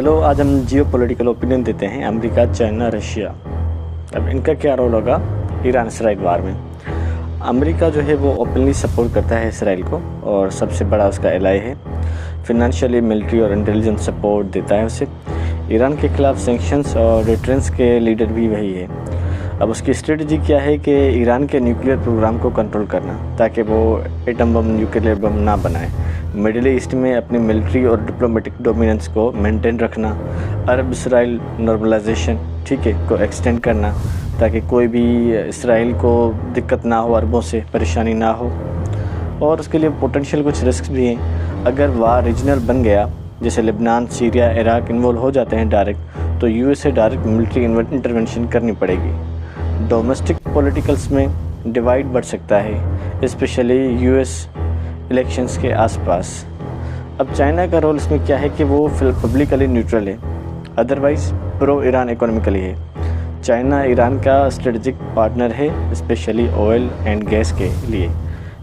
चलो आज हम जियो पॉलिटिकल ओपिनियन देते हैं अमेरिका, चाइना, रशिया। अब इनका क्या रोल होगा ईरान इसराइल वार में। अमेरिका जो है वो ओपनली सपोर्ट करता है इसराइल को और सबसे बड़ा उसका एलाई है। फिनेंशियली, मिलिट्री और इंटेलिजेंस सपोर्ट देता है उसे। ईरान के खिलाफ सैंक्शंस और डिटरेंस के लीडर भी वही है। अब उसकी स्ट्रेटजी क्या है कि ईरान के न्यूक्लियर प्रोग्राम को कंट्रोल करना ताकि वो एटम बम, न्यूक्लियर बम ना बनाए। मिडिल ईस्ट में अपनी मिलिट्री और डिप्लोमेटिक डोमिनेंस को मेंटेन रखना। अरब इसराइल नॉर्मलाइजेशन को एक्सटेंड करना ताकि कोई भी इसराइल को दिक्कत ना हो, अरबों से परेशानी ना हो। और उसके लिए पोटेंशियल कुछ रिस्क भी हैं। अगर वार रीजनल बन गया, जैसे लेबनान, सीरिया, इराक इन्वॉल्व हो जाते हैं डायरेक्ट, तो यूएस से डायरेक्ट मिलिट्री इंटरवेंशन करनी पड़ेगी। डोमेस्टिक पॉलिटिकल्स में डिवाइड बढ़ सकता है, स्पेशली यूएस इलेक्शंस के आसपास। अब चाइना का रोल इसमें क्या है कि वो पब्लिकली न्यूट्रल है, अदरवाइज प्रो ईरान इकोनॉमिकली है। चाइना ईरान का स्ट्रेटजिक पार्टनर है, स्पेशली ऑयल एंड गैस के लिए,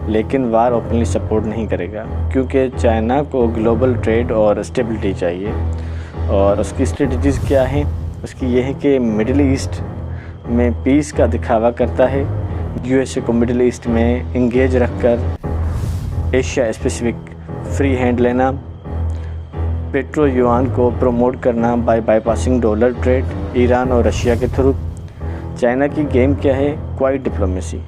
लेकिन वार ओपनली सपोर्ट नहीं करेगा क्योंकि चाइना को ग्लोबल ट्रेड और स्टेबिलिटी चाहिए। और उसकी स्ट्रेटजीज़ क्या हैं? उसकी ये है कि मिडिल ईस्ट में पीस का दिखावा करता है, यूएसए को मिडिल ईस्ट में इंगेज रखकर एशिया स्पेसिफिक फ्री हैंड लेना, पेट्रो युआन को प्रमोट करना by bypassing dollar trade Iran और रशिया के थ्रू। चाइना की गेम क्या है? Quiet diplomacy,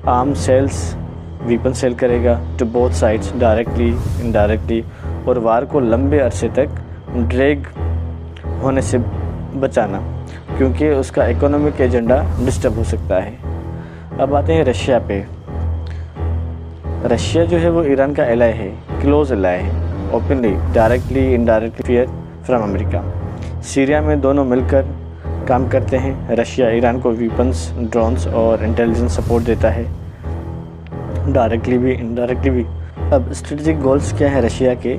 arm sales, weapon sale करेगा to both sides directly indirectly, और वार को लंबे अरसे तक ड्रैग होने से बचाना क्योंकि उसका इकोनॉमिक एजेंडा डिस्टर्ब हो सकता है। अब आते हैं रशिया पे। रशिया जो है वो ईरान का एलाई है, क्लोज एलाई है, openly directly indirectly fear from America. Syria में दोनों मिलकर काम करते हैं। रशिया ईरान को वीपन्स, ड्रोन्स और इंटेलिजेंस सपोर्ट देता है, डायरेक्टली भी इनडायरेक्टली भी। अब स्ट्रेटेजिक गोल्स क्या है रशिया के?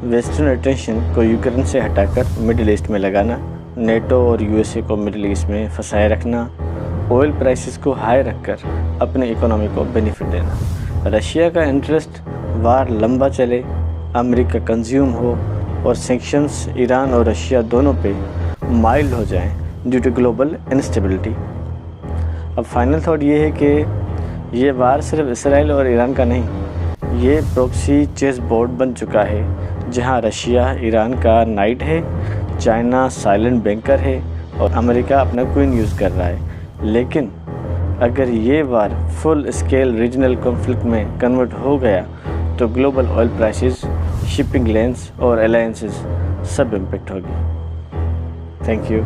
वेस्टर्न अटेंशन को यूक्रेन से हटाकर मिडिल ईस्ट में लगाना, नेटो और यूएसए को मिडिल ईस्ट में फंसाए रखना, ऑयल प्राइसेस को हाई रखकर अपने इकोनॉमी को बेनिफिट देना। रशिया का इंटरेस्ट वार लंबा चले, अमेरिका कंज्यूम हो और सैंक्शंस ईरान और रशिया दोनों पे माइल्ड हो जाएं ड्यू टू ग्लोबल इंस्टेबिलिटी। अब फाइनल थॉट ये है कि ये वार सिर्फ इसराइल और ईरान का नहीं, ये प्रॉक्सी चेस बोर्ड बन चुका है जहां रशिया ईरान का नाइट है, चाइना साइलेंट बैंकर है और अमेरिका अपना क्वीन यूज़ कर रहा है। लेकिन अगर ये वार फुल स्केल रीजनल कॉन्फ्लिक्ट में कन्वर्ट हो गया तो global oil prices, shipping lens और अलायंसेस सब इम्पेक्ट होगी। Thank you.